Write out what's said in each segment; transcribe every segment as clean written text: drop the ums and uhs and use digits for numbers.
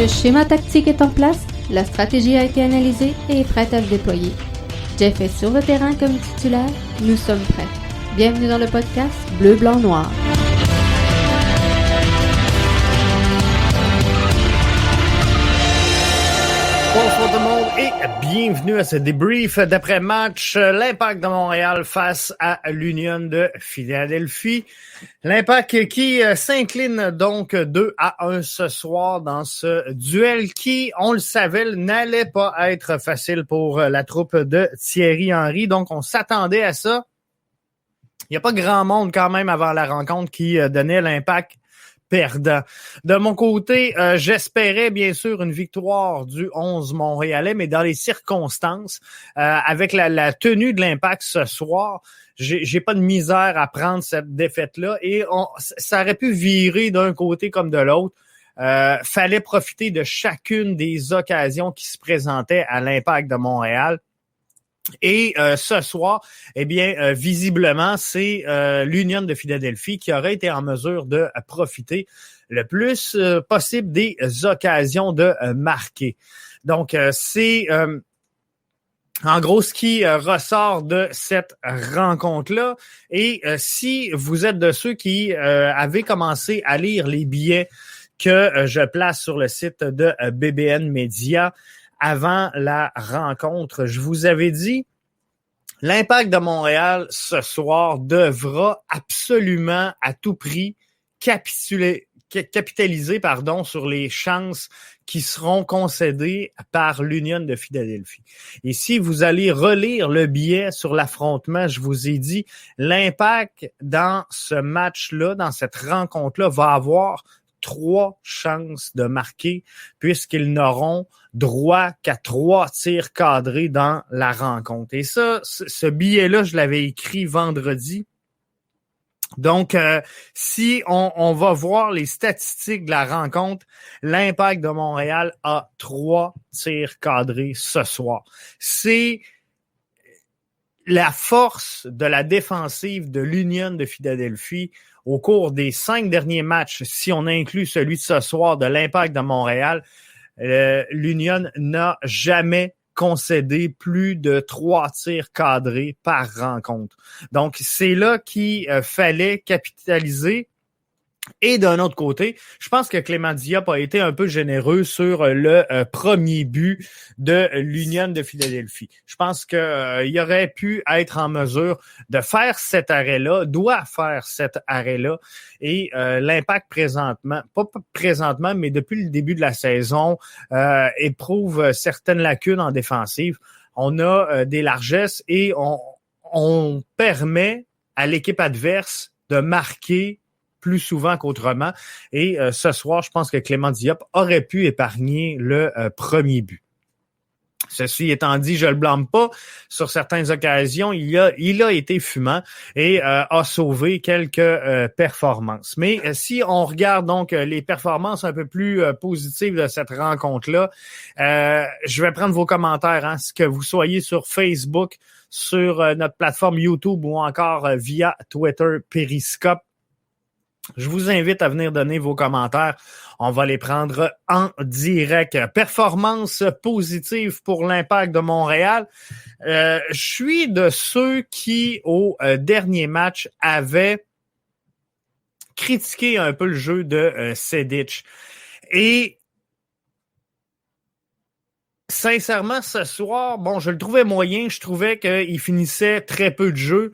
Le schéma tactique est en place, la stratégie a été analysée et est prête à se déployer. Jeff est sur le terrain comme titulaire, nous sommes prêts. Bienvenue dans le podcast Bleu, Blanc, Noir. Bonsoir tout le monde et bienvenue à ce débrief d'après-match. L'Impact de Montréal face à l'Union de Philadelphie. L'Impact qui s'incline donc 2-1 ce soir dans ce duel qui, on le savait, n'allait pas être facile pour la troupe de Thierry Henry. Donc on s'attendait à ça. Il n'y a pas grand monde quand même avant la rencontre qui donnait l'Impact perdant. De mon côté, j'espérais bien sûr une victoire du 11 montréalais, mais dans les circonstances, avec la tenue de l'Impact ce soir, j'ai pas de misère à prendre cette défaite-là et ça aurait pu virer d'un côté comme de l'autre. Fallait profiter de chacune des occasions qui se présentaient à l'Impact de Montréal. Et ce soir, eh bien, visiblement, c'est l'Union de Philadelphie qui aurait été en mesure de profiter le plus possible des occasions de marquer. Donc, c'est en gros ce qui ressort de cette rencontre-là. Et si vous êtes de ceux qui avaient commencé à lire les billets que je place sur le site de BBN Media, avant la rencontre, je vous avais dit, l'Impact de Montréal ce soir devra absolument à tout prix capitaliser sur les chances qui seront concédées par l'Union de Philadelphie. Et si vous allez relire le billet sur l'affrontement, je vous ai dit, l'Impact dans ce match-là, dans cette rencontre-là, va avoir 3 chances de marquer puisqu'ils n'auront droit qu'à 3 tirs cadrés dans la rencontre. Et ça, ce billet-là, je l'avais écrit vendredi. Donc, si on va voir les statistiques de la rencontre, l'Impact de Montréal a 3 tirs cadrés ce soir. C'est la force de la défensive de l'Union de Philadelphie au cours des 5 derniers matchs, si on inclut celui de ce soir de l'Impact de Montréal. L'Union n'a jamais concédé plus de 3 tirs cadrés par rencontre. Donc, c'est là qu'il fallait capitaliser. Et d'un autre côté, je pense que Clément Diop a été un peu généreux sur le premier but de l'Union de Philadelphie. Je pense qu'il aurait pu être en mesure de faire cet arrêt-là, doit faire cet arrêt-là. Et l'Impact présentement, pas présentement, mais depuis le début de la saison, éprouve certaines lacunes en défensive. On a des largesses et on permet à l'équipe adverse de marquer plus souvent qu'autrement. Et ce soir, je pense que Clément Diop aurait pu épargner le premier but. Ceci étant dit, je le blâme pas. Sur certaines occasions, il a été fumant et a sauvé quelques performances. Mais si on regarde donc les performances un peu plus positives de cette rencontre-là, je vais prendre vos commentaires, hein, que vous soyez sur Facebook, sur notre plateforme YouTube ou encore via Twitter Periscope. Je vous invite à venir donner vos commentaires. On va les prendre en direct. Performance positive pour l'Impact de Montréal. Je suis de ceux qui, au dernier match, avaient critiqué un peu le jeu de Sedic. Et sincèrement, ce soir, bon, je le trouvais moyen. Je trouvais qu'il finissait très peu de jeu.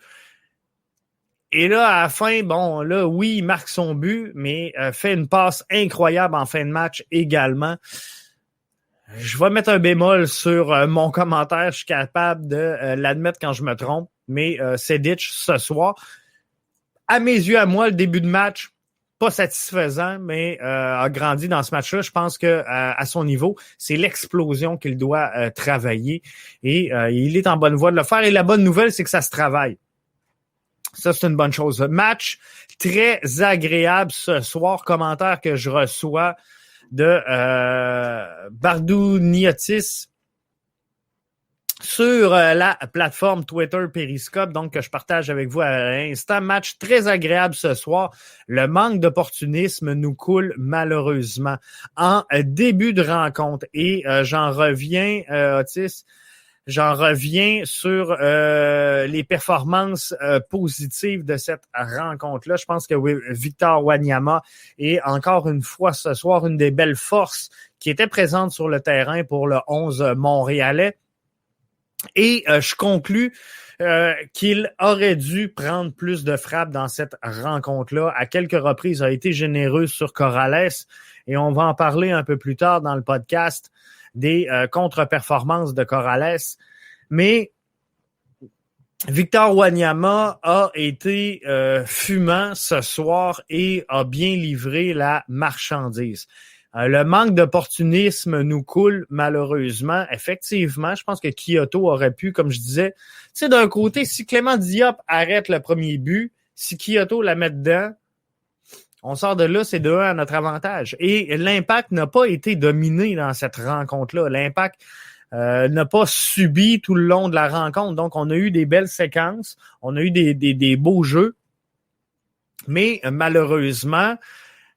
Et là, à la fin, bon, là, oui, il marque son but, mais fait une passe incroyable en fin de match également. Je vais mettre un bémol sur mon commentaire. Je suis capable de l'admettre quand je me trompe. Mais Sedic, ce soir, à mes yeux, à moi, le début de match, pas satisfaisant, mais a grandi dans ce match-là. Je pense que à son niveau, c'est l'explosion qu'il doit travailler. Et il est en bonne voie de le faire. Et la bonne nouvelle, c'est que ça se travaille. Ça, c'est une bonne chose. Match très agréable ce soir. Commentaire que je reçois de Bardouniotis sur la plateforme Twitter Periscope, donc que je partage avec vous à l'instant. Match très agréable ce soir. Le manque d'opportunisme nous coule malheureusement en début de rencontre. Et j'en reviens, Otis, sur les performances positives de cette rencontre-là. Je pense que Victor Wanyama est encore une fois ce soir une des belles forces qui était présente sur le terrain pour le 11 montréalais. Et je conclus qu'il aurait dû prendre plus de frappes dans cette rencontre-là. À quelques reprises, il a été généreux sur Corrales et on va en parler un peu plus tard dans le podcast des contre-performances de Corrales. Mais Victor Wanyama a été fumant ce soir et a bien livré la marchandise. Le manque d'opportunisme nous coule malheureusement. Effectivement, je pense que Kyoto aurait pu, comme je disais, tu sais, d'un côté, si Clément Diop arrête le premier but, si Kyoto la met dedans, on sort de là, c'est 2-1 à notre avantage. Et l'Impact n'a pas été dominé dans cette rencontre-là. L'Impact n'a pas subi tout le long de la rencontre. Donc, on a eu des belles séquences, on a eu des beaux jeux. Mais malheureusement,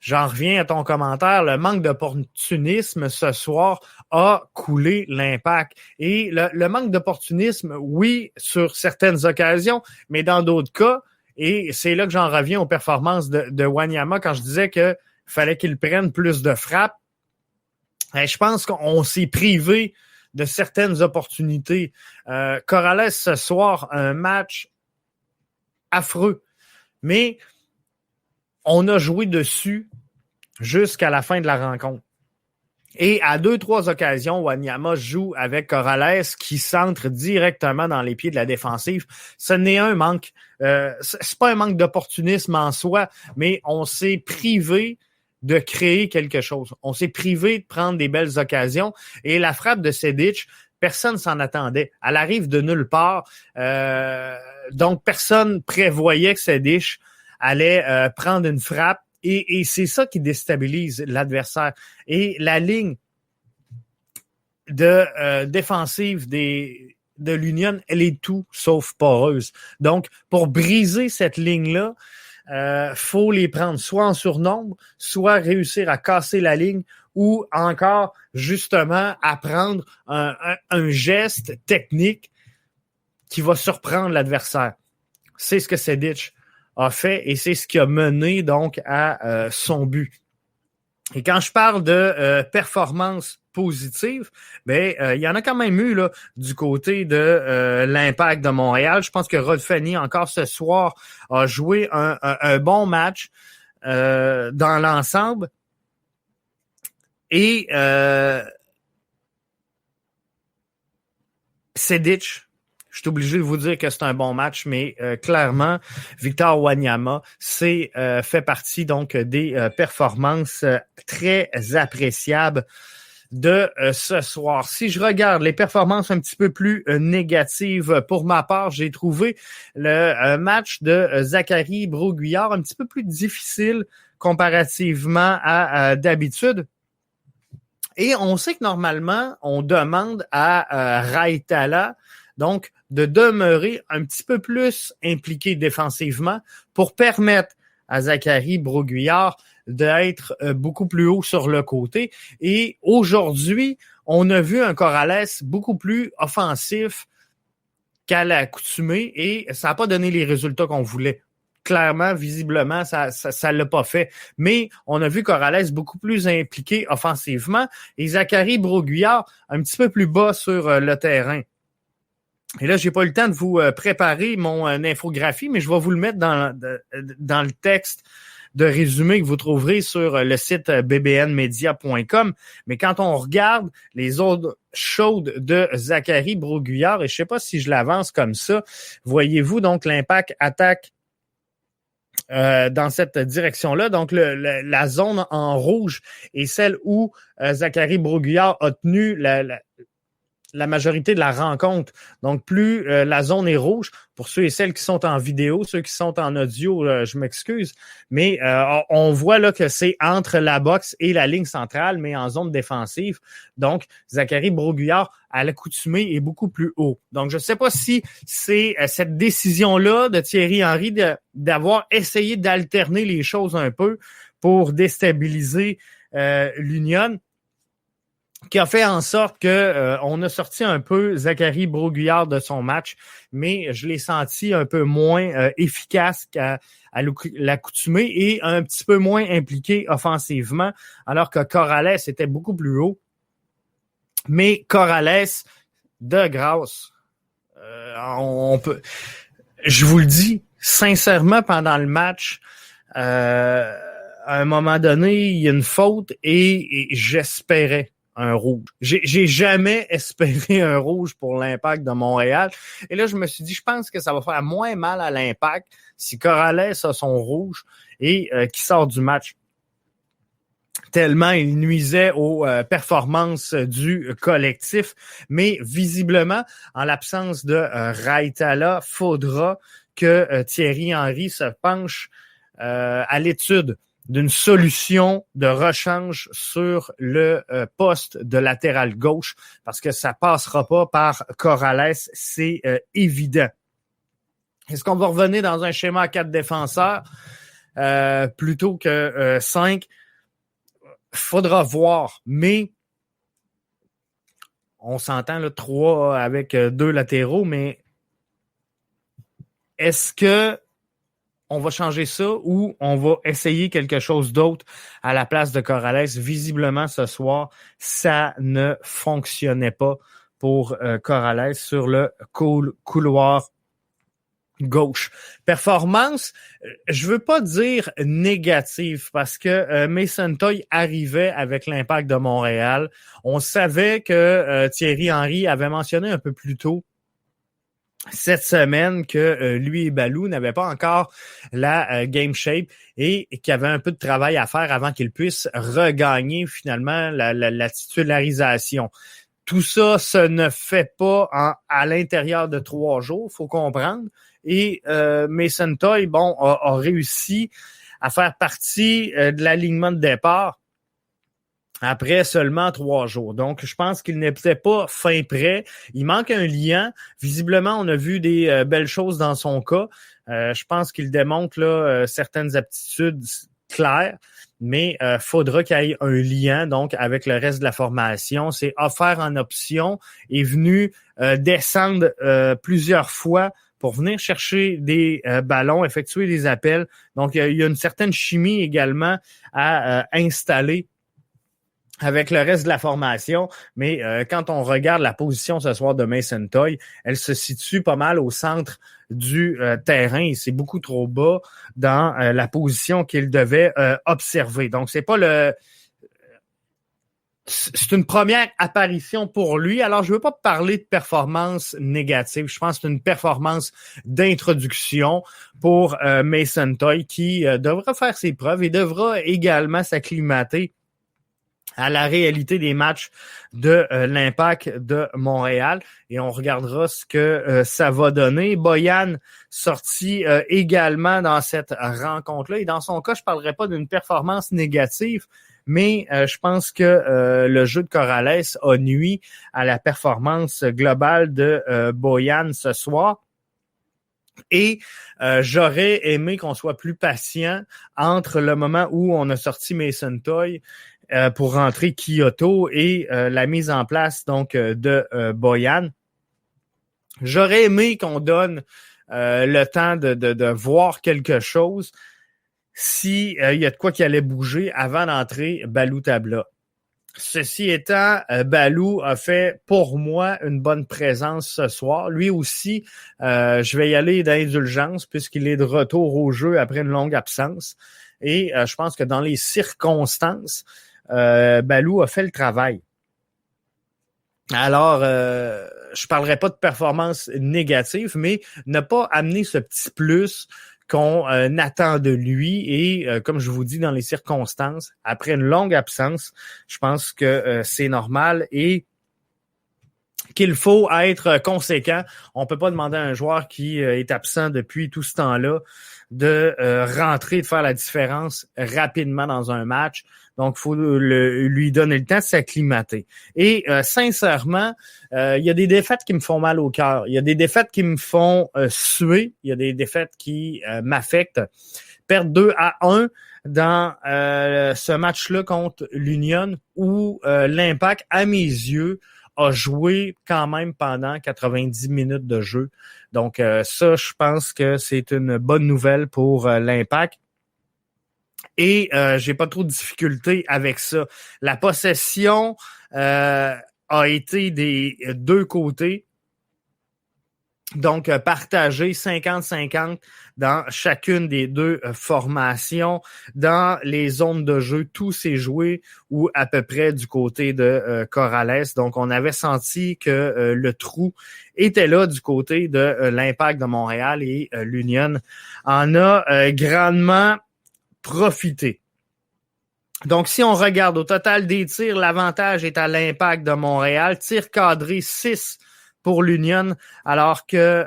j'en reviens à ton commentaire, le manque d'opportunisme ce soir a coulé l'Impact. Et le manque d'opportunisme, oui, sur certaines occasions, mais dans d'autres cas, et c'est là que j'en reviens aux performances de Wanyama quand je disais qu'il fallait qu'il prenne plus de frappes. Et je pense qu'on s'est privé de certaines opportunités. Corrales ce soir, un match affreux, mais on a joué dessus jusqu'à la fin de la rencontre. Et à 2-3 occasions, Wanyama joue avec Corrales qui centre directement dans les pieds de la défensive. Ce n'est un manque. C'est pas un manque d'opportunisme en soi, mais on s'est privé de créer quelque chose. On s'est privé de prendre des belles occasions. Et la frappe de Sedic, personne s'en attendait. Elle arrive de nulle part. Donc, personne prévoyait que Sedic allait prendre une frappe. Et c'est ça qui déstabilise l'adversaire. Et la ligne de défensive de l'Union, elle est tout sauf poreuse. Donc, pour briser cette ligne-là, faut les prendre soit en surnombre, soit réussir à casser la ligne ou encore, justement, apprendre un geste technique qui va surprendre l'adversaire. C'est ce que Sedic a fait et c'est ce qui a mené donc à son but. Et quand je parle de performance positive, il y en a quand même eu là du côté de l'Impact de Montréal. Je pense que Rod Fanny, encore ce soir, a joué un bon match dans l'ensemble. Et Sedic, je suis obligé de vous dire que c'est un bon match, mais clairement, Victor Wanyama fait partie donc des performances très appréciables de ce soir. Si je regarde les performances un petit peu plus négatives, pour ma part, j'ai trouvé le match de Zachary Broguillard un petit peu plus difficile comparativement à d'habitude. Et on sait que normalement, on demande à Raitala donc de demeurer un petit peu plus impliqué défensivement pour permettre à Zachary Broguillard d'être beaucoup plus haut sur le côté. Et aujourd'hui, on a vu un Corrales beaucoup plus offensif qu'à l'accoutumée et ça n'a pas donné les résultats qu'on voulait. Clairement, visiblement, ça l'a pas fait. Mais on a vu Corrales beaucoup plus impliqué offensivement et Zachary Broguillard un petit peu plus bas sur le terrain. Et là, j'ai pas eu le temps de vous préparer mon infographie, mais je vais vous le mettre dans le texte de résumé que vous trouverez sur le site bbnmedia.com. Mais quand on regarde les autres chaudes de Zachary Broguillard, et je sais pas si je l'avance comme ça, voyez-vous donc l'Impact attaque dans cette direction-là. Donc, la zone en rouge est celle où Zachary Broguillard a tenu la majorité de la rencontre. Donc, plus la zone est rouge, pour ceux et celles qui sont en vidéo, ceux qui sont en audio, je m'excuse, mais on voit là que c'est entre la boxe et la ligne centrale, mais en zone défensive. Donc, Zachary Broguillard, à l'accoutumée, est beaucoup plus haut. Donc, je ne sais pas si c'est cette décision-là de Thierry Henry d'avoir essayé d'alterner les choses un peu pour déstabiliser l'Union, qui a fait en sorte que on a sorti un peu Zachary Broguillard de son match, mais je l'ai senti un peu moins efficace qu'à l'accoutumée et un petit peu moins impliqué offensivement, alors que Corrales était beaucoup plus haut. Mais Corrales, de grâce, on peut, je vous le dis sincèrement, pendant le match, à un moment donné, il y a une faute et j'espérais un rouge. J'ai jamais espéré un rouge pour l'Impact de Montréal. Et là, je me suis dit, je pense que ça va faire moins mal à l'Impact si Corrales a son rouge et qui sort du match. Tellement il nuisait aux performances du collectif. Mais visiblement, en l'absence de Raitala, faudra que Thierry Henry se penche à l'étude d'une solution de rechange sur le poste de latéral gauche, parce que ça passera pas par Corrales, c'est évident. Est-ce qu'on va revenir dans un schéma à 4 défenseurs plutôt que 5? Faudra voir, mais on s'entend là 3 avec 2 latéraux, mais est-ce que on va changer ça ou on va essayer quelque chose d'autre à la place de Corrales? Visiblement, ce soir, ça ne fonctionnait pas pour Corrales sur le couloir gauche. Performance, je veux pas dire négative parce que Mason Toye arrivait avec l'Impact de Montréal. On savait que Thierry Henry avait mentionné un peu plus tôt cette semaine que lui et Balou n'avaient pas encore la game shape et qu'il y avait un peu de travail à faire avant qu'ils puissent regagner finalement la titularisation. Tout ça, ça ne fait pas à l'intérieur de 3 jours, faut comprendre. Et Mason Toye, a réussi à faire partie de l'alignement de départ après seulement 3 jours. Donc, je pense qu'il n'était pas fin prêt. Il manque un lien. Visiblement, on a vu des belles choses dans son cas. Je pense qu'il démontre là certaines aptitudes claires, mais faudra qu'il y ait un lien donc avec le reste de la formation. C'est offert en option, est venu descendre plusieurs fois pour venir chercher des ballons, effectuer des appels. Donc, il y a une certaine chimie également à installer avec le reste de la formation, mais quand on regarde la position ce soir de Mason Toye, elle se situe pas mal au centre du terrain et c'est beaucoup trop bas dans la position qu'il devait observer. Donc, c'est une première apparition pour lui. Alors, je veux pas parler de performance négative. Je pense que c'est une performance d'introduction pour Mason Toye qui devra faire ses preuves et devra également s'acclimater à la réalité des matchs de l'Impact de Montréal et on regardera ce que ça va donner. Boyan sorti également dans cette rencontre-là et dans son cas, je parlerai pas d'une performance négative, mais je pense que le jeu de Corrales a nui à la performance globale de Boyan ce soir. Et j'aurais aimé qu'on soit plus patient entre le moment où on a sorti Mason Toye pour rentrer Kyoto et la mise en place donc de Boyan. J'aurais aimé qu'on donne le temps de voir quelque chose si il y a de quoi qui allait bouger avant d'entrer Balou Tabla. Ceci étant, Balou a fait pour moi une bonne présence ce soir. Lui aussi, je vais y aller d'indulgence puisqu'il est de retour au jeu après une longue absence. Et je pense que dans les circonstances, Balou a fait le travail. Alors, je parlerai pas de performance négative, mais ne pas amener ce petit plus qu'on attend de lui et comme je vous dis, dans les circonstances, après une longue absence, je pense que c'est normal et qu'il faut être conséquent. On peut pas demander à un joueur qui est absent depuis tout ce temps-là de rentrer, de faire la différence rapidement dans un match. Donc, il faut lui donner le temps de s'acclimater. Et sincèrement, il y a des défaites qui me font mal au cœur. Il y a des défaites qui me font suer. Il y a des défaites qui m'affectent. Perdre 2-1 dans ce match-là contre l'Union où l'Impact, à mes yeux, a joué quand même pendant 90 minutes de jeu. Donc ça, je pense que c'est une bonne nouvelle pour l'Impact. Et j'ai pas trop de difficultés avec ça. La possession a été des deux côtés. Donc, partagé 50-50 dans chacune des deux formations. Dans les zones de jeu, tout s'est joué ou à peu près du côté de Corrales. Donc, on avait senti que le trou était là du côté de l'Impact de Montréal et l'Union en a grandement profité. Donc, si on regarde au total des tirs, l'avantage est à l'Impact de Montréal. Tir cadré 6 pour l'Union, alors que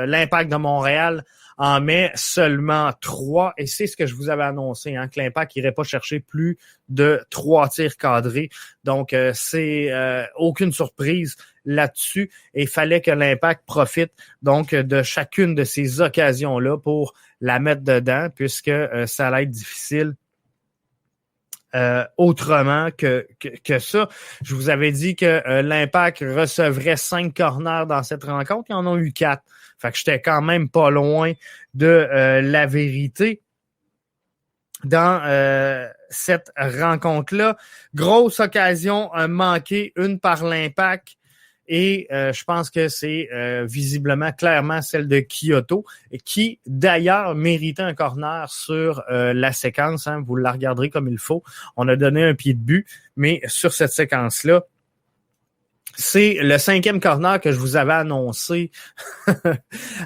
l'Impact de Montréal en met seulement 3. Et c'est ce que je vous avais annoncé, que l'Impact n'irait pas chercher plus de 3 tirs cadrés. Donc, c'est aucune surprise là-dessus. Et il fallait que l'Impact profite donc de chacune de ces occasions-là pour la mettre dedans, puisque ça allait être difficile autrement que ça. Je vous avais dit que l'Impact recevrait 5 corners dans cette rencontre. Ils en ont eu 4. Fait que j'étais quand même pas loin de la vérité dans cette rencontre-là. Grosse occasion manquée, une par l'Impact. Et je pense que c'est visiblement clairement celle de Kyoto, qui d'ailleurs méritait un corner sur la séquence. Vous la regarderez comme il faut. On a donné un pied de but, mais sur cette séquence-là, c'est le 5e corner que je vous avais annoncé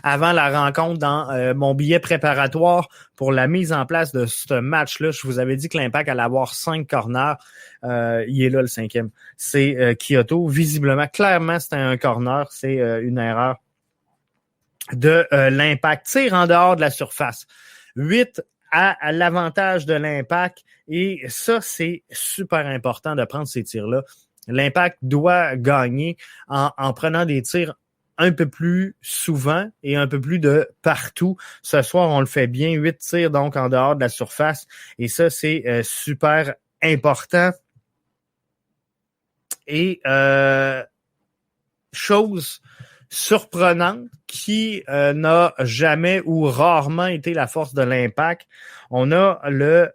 avant la rencontre dans mon billet préparatoire pour la mise en place de ce match-là. Je vous avais dit que l'Impact allait avoir 5 corners. Il est là le 5e. C'est Kyoto. Visiblement, clairement, c'était un corner. C'est une erreur de l'Impact. Tir en dehors de la surface. 8 à l'avantage de l'Impact. Et ça, c'est super important de prendre ces tirs-là. L'Impact doit gagner en prenant des tirs un peu plus souvent et un peu plus de partout. Ce soir, on le fait bien. 8 tirs donc en dehors de la surface. Et ça, c'est super important. Et chose surprenante qui n'a jamais ou rarement été la force de l'Impact, on a le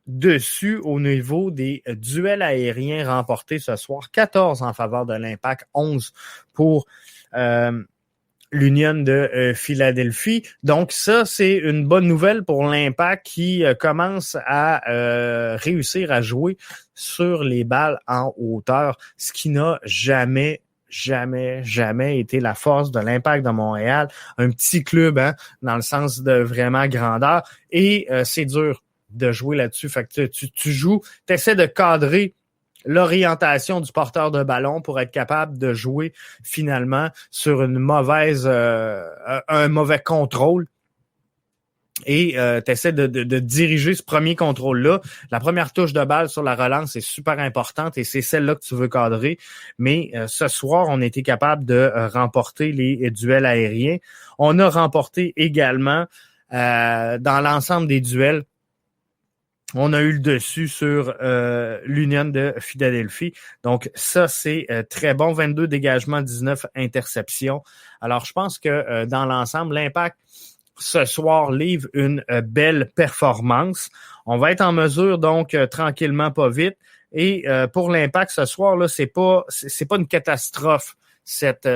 dessus au niveau des duels aériens remportés ce soir. 14 en faveur de l'Impact, 11 pour l'Union de Philadelphie. Donc ça, c'est une bonne nouvelle pour l'Impact qui commence à réussir à jouer sur les balles en hauteur, ce qui n'a jamais été la force de l'Impact de Montréal. Un petit club, dans le sens de vraiment grandeur. Et c'est dur de jouer là-dessus. Fait que tu joues, tu essaies de cadrer l'orientation du porteur de ballon pour être capable de jouer finalement sur une mauvaise un mauvais contrôle. Et tu essaies de diriger ce premier contrôle-là. La première touche de balle sur la relance est super importante et c'est celle-là que tu veux cadrer. Mais ce soir, on a été capable de remporter les duels aériens. On a remporté également dans l'ensemble des duels. On a eu le dessus sur l'Union de Philadelphie. Donc, ça, c'est très bon. 22 dégagements, 19 interceptions. Alors, je pense que dans l'ensemble, l'Impact, ce soir, livre une belle performance. On va être en mesure, donc, tranquillement, pas vite. Et pour l'Impact, ce soir, là, c'est pas une catastrophe, cette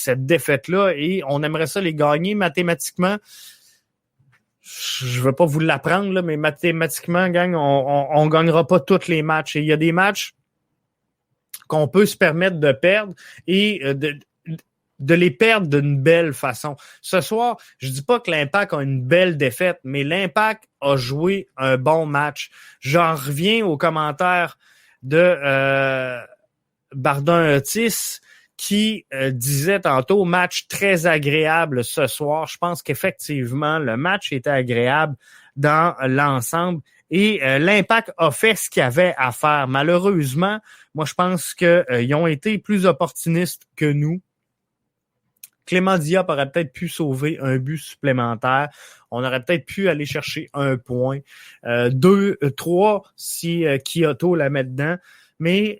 défaite-là. Et on aimerait ça les gagner mathématiquement. Je veux pas vous l'apprendre, là, mais mathématiquement, gang, on gagnera pas tous les matchs. Et il y a des matchs qu'on peut se permettre de perdre et de les perdre d'une belle façon. Ce soir, je dis pas que l'Impact a une belle défaite, mais l'Impact a joué un bon match. J'en reviens aux commentaires de Bardin Otis qui disait tantôt match très agréable ce soir. Je pense qu'effectivement, le match était agréable dans l'ensemble et l'Impact a fait ce qu'il avait à faire. Malheureusement, moi, je pense qu'ils ont été plus opportunistes que nous. Clément Diop aurait peut-être pu sauver un but supplémentaire. On aurait peut-être pu aller chercher un point. 2, 3 si Kyoto la met dedans. Mais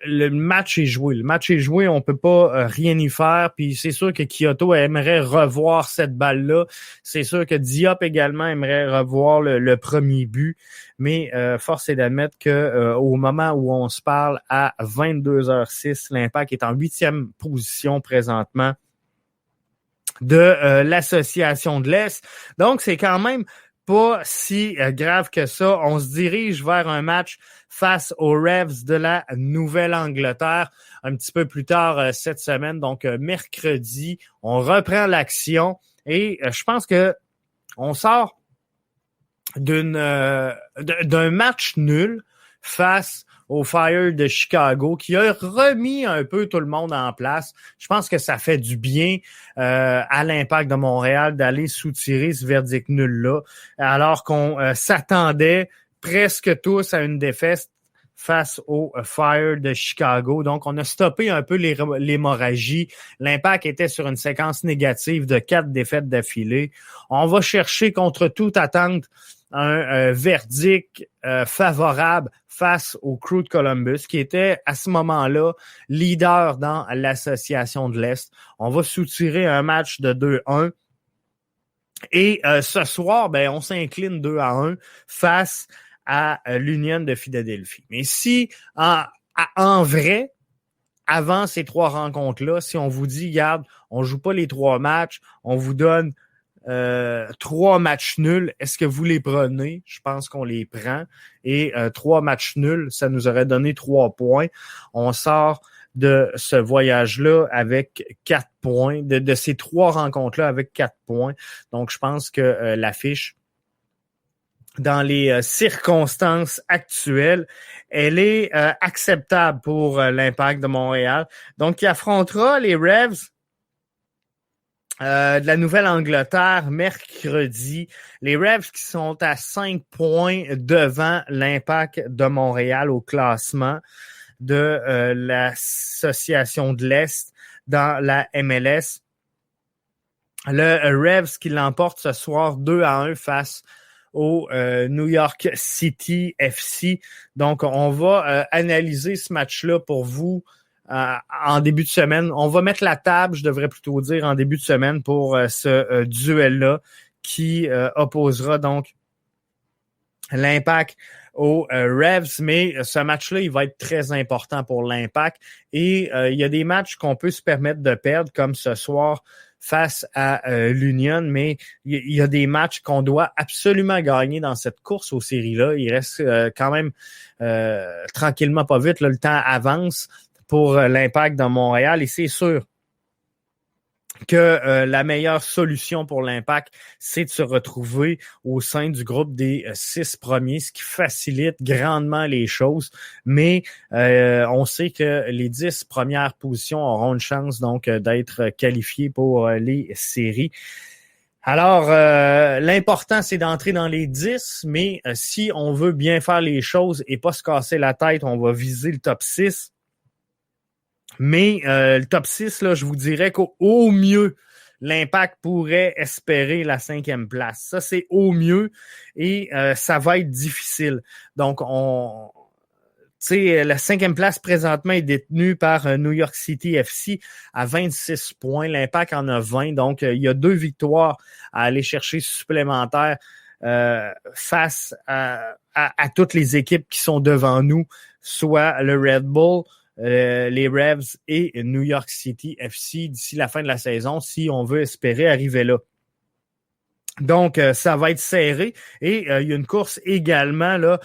le match est joué. Le match est joué, on peut pas rien y faire. Puis c'est sûr que Kyoto aimerait revoir cette balle-là. C'est sûr que Diop également aimerait revoir le premier but. Mais force est d'admettre que au moment où on se parle à 22h06, l'Impact est en 8e position présentement de l'association de l'Est. Donc c'est quand même pas si grave que ça. On se dirige vers un match face aux Revs de la Nouvelle-Angleterre un petit peu plus tard cette semaine. Donc mercredi, on reprend l'action et je pense que on sort d'un match nul face au Fire de Chicago qui a remis un peu tout le monde en place. Je pense que ça fait du bien à l'Impact de Montréal d'aller soutirer ce verdict nul-là, alors qu'on s'attendait presque tous à une défaite face au Fire de Chicago. Donc, on a stoppé un peu l'hémorragie. L'Impact était sur une séquence négative de 4 défaites d'affilée. On va chercher contre toute attente un verdict favorable face au Crew de Columbus, qui était à ce moment-là leader dans l'association de l'Est. On va soutirer un match de 2-1. Et ce soir, ben, on s'incline 2-1 face à l'Union de Philadelphie. Mais si, en vrai, avant ces 3 rencontres-là, si on vous dit, regarde, on joue pas les 3 matchs, on vous donne 3 matchs nuls, est-ce que vous les prenez? Je pense qu'on les prend. Et 3 matchs nuls, ça nous aurait donné 3 points. On sort de ce voyage-là avec 4 points, de ces 3 rencontres-là avec 4 points. Donc, je pense que l'affiche, dans les circonstances actuelles, elle est acceptable pour l'Impact de Montréal. Donc, il affrontera les Revs de la Nouvelle-Angleterre mercredi. Les Revs qui sont à 5 points devant l'Impact de Montréal au classement de l'association de l'Est dans la MLS. Le Revs qui l'emporte ce soir 2-1 face au New York City FC. Donc, on va analyser ce match-là pour vous en début de semaine. On va mettre la table, je devrais plutôt dire, en début de semaine pour ce duel-là qui opposera donc l'Impact aux Revs. Mais ce match-là, il va être très important pour l'Impact. Et il y a des matchs qu'on peut se permettre de perdre, comme ce soir face à l'Union, mais il y a des matchs qu'on doit absolument gagner dans cette course aux séries-là. Il reste quand même tranquillement pas vite, là, le temps avance pour l'Impact dans Montréal et c'est sûr que la meilleure solution pour l'Impact, c'est de se retrouver au sein du groupe des 6 premiers, ce qui facilite grandement les choses. Mais on sait que les 10 premières positions auront une chance donc d'être qualifiées pour les séries. Alors, l'important, c'est d'entrer dans les 10, mais si on veut bien faire les choses et pas se casser la tête, on va viser le top 6. Mais le top 6, là, je vous dirais qu'au mieux, l'Impact pourrait espérer la 5e place. Ça, c'est au mieux et ça va être difficile. Donc, la 5e place présentement est détenue par New York City FC à 26 points. L'Impact en a 20. Donc, il y a 2 victoires à aller chercher supplémentaires face à toutes les équipes qui sont devant nous, soit le Red Bull, les Revs et New York City FC d'ici la fin de la saison, si on veut espérer arriver là. Donc, ça va être serré et il y a une course également là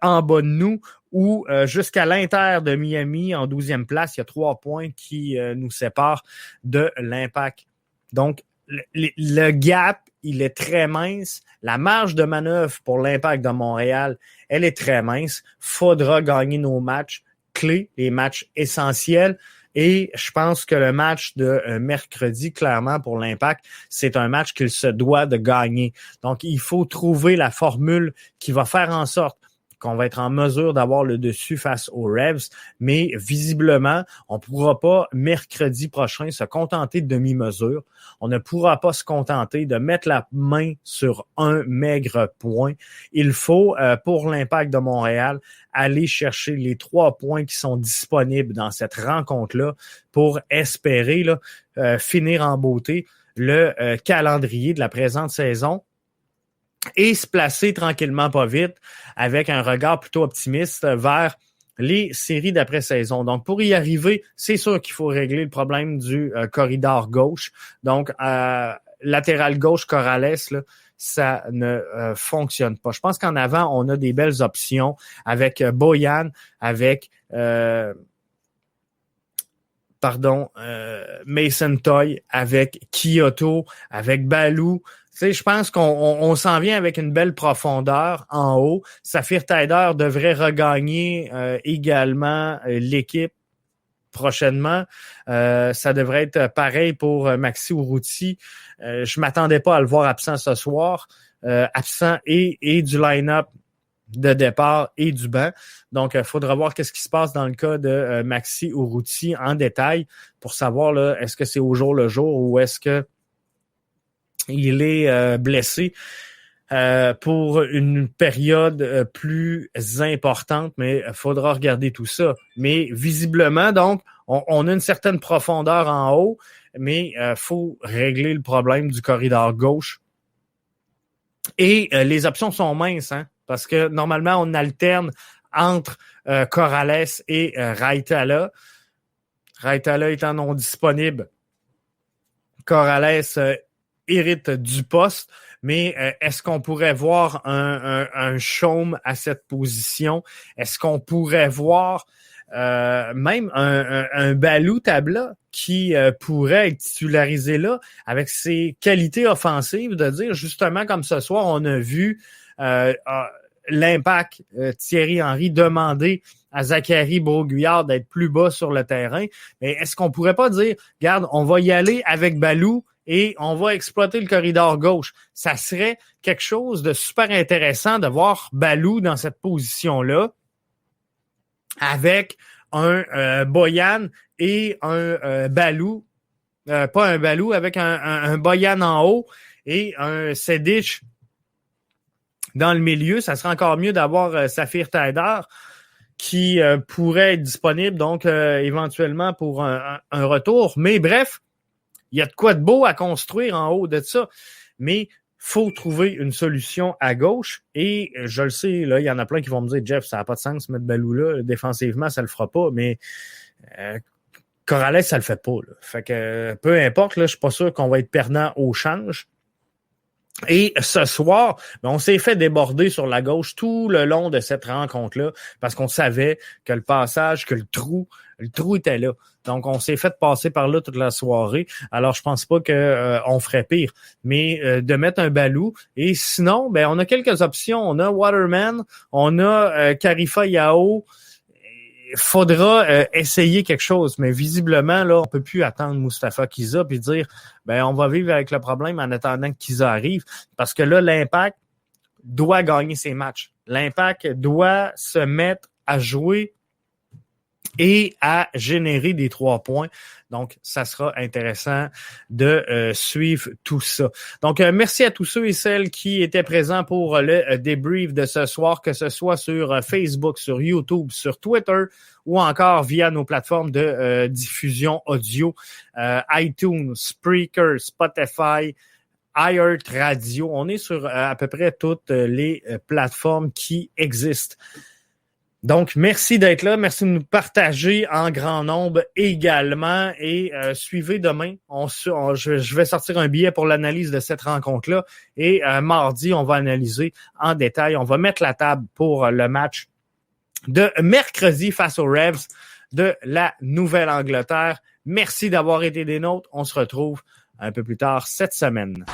en bas de nous où jusqu'à l'Inter de Miami en 12e place, il y a 3 points qui nous séparent de l'Impact. Donc, le gap, il est très mince. La marge de manœuvre pour l'Impact de Montréal, elle est très mince. Faudra gagner nos matchs clés, les matchs essentiels. Et je pense que le match de mercredi, clairement, pour l'Impact, c'est un match qu'il se doit de gagner. Donc, il faut trouver la formule qui va faire en sorte qu'on va être en mesure d'avoir le dessus face aux Revs, mais visiblement, on ne pourra pas mercredi prochain se contenter de demi-mesure. On ne pourra pas se contenter de mettre la main sur un maigre point. Il faut, pour l'Impact de Montréal, aller chercher les 3 points qui sont disponibles dans cette rencontre-là pour espérer finir en beauté le calendrier de la présente saison et se placer tranquillement pas vite avec un regard plutôt optimiste vers les séries d'après-saison. Donc, pour y arriver, c'est sûr qu'il faut régler le problème du corridor gauche. Donc, latéral gauche, Corrales, là, ça ne fonctionne pas. Je pense qu'en avant, on a des belles options avec Boyan, avec Mason Toye, avec Kyoto, avec Balou. Tu sais, je pense qu'on s'en vient avec une belle profondeur en haut. Saphir Taider devrait regagner également l'équipe prochainement. Ça devrait être pareil pour Maxi Urruti. Je m'attendais pas à le voir absent ce soir. Absent et du line-up de départ et du banc. Donc, il faudra voir qu'est-ce qui se passe dans le cas de Maxi Urruti en détail pour savoir là, est-ce que c'est au jour le jour ou est-ce que il est blessé pour une période plus importante, mais il faudra regarder tout ça. Mais visiblement, donc, on a une certaine profondeur en haut, mais faut régler le problème du corridor gauche. Et les options sont minces, hein, parce que normalement, on alterne entre Corrales et Raitala. Raitala étant non disponible, Corrales hérite du poste, mais est-ce qu'on pourrait voir un Chaume à cette position? Est-ce qu'on pourrait voir même un Balou Tabla qui pourrait être titularisé là avec ses qualités offensives, de dire justement comme ce soir, on a vu l'Impact Thierry Henry demander à Zachary Broguillard d'être plus bas sur le terrain. Mais est-ce qu'on pourrait pas dire, regarde, on va y aller avec Balou et on va exploiter le corridor gauche? Ça serait quelque chose de super intéressant de voir Balou dans cette position-là avec un Boyan et un Balou, pas un Balou, avec un Boyan en haut et un Sedic dans le milieu. Ça serait encore mieux d'avoir Saphir Taider qui pourrait être disponible donc éventuellement pour un retour. Mais bref, il y a de quoi de beau à construire en haut de ça, mais faut trouver une solution à gauche. Et je le sais, là, il y en a plein qui vont me dire, Jeff, ça n'a pas de sens mettre Balou là, défensivement, ça le fera pas, mais Corrales, ça le fait pas. Là. Fait que peu importe, là, je suis pas sûr qu'on va être perdant au change. Et ce soir, on s'est fait déborder sur la gauche tout le long de cette rencontre-là parce qu'on savait que le passage, que le trou était là. Donc, on s'est fait passer par là toute la soirée. Alors, je pense pas que on ferait pire. Mais de mettre un Balou. Et sinon, ben on a quelques options. On a Waterman, on a Karifa Yao. Il faudra essayer quelque chose, mais visiblement, là, on peut plus attendre Mustafa Kiza puis dire ben on va vivre avec le problème en attendant que Kiza arrive. Parce que là, l'Impact doit gagner ses matchs. L'Impact doit se mettre à jouer et à générer des 3 points. Donc, ça sera intéressant de suivre tout ça. Donc, merci à tous ceux et celles qui étaient présents pour le débrief de ce soir, que ce soit sur Facebook, sur YouTube, sur Twitter ou encore via nos plateformes de diffusion audio, iTunes, Spreaker, Spotify, iHeart Radio. On est sur à peu près toutes les plateformes qui existent. Donc, merci d'être là. Merci de nous partager en grand nombre également. Et suivez demain. Je vais sortir un billet pour l'analyse de cette rencontre-là. Et mardi, on va analyser en détail. On va mettre la table pour le match de mercredi face aux Revs de la Nouvelle-Angleterre. Merci d'avoir été des nôtres. On se retrouve un peu plus tard cette semaine.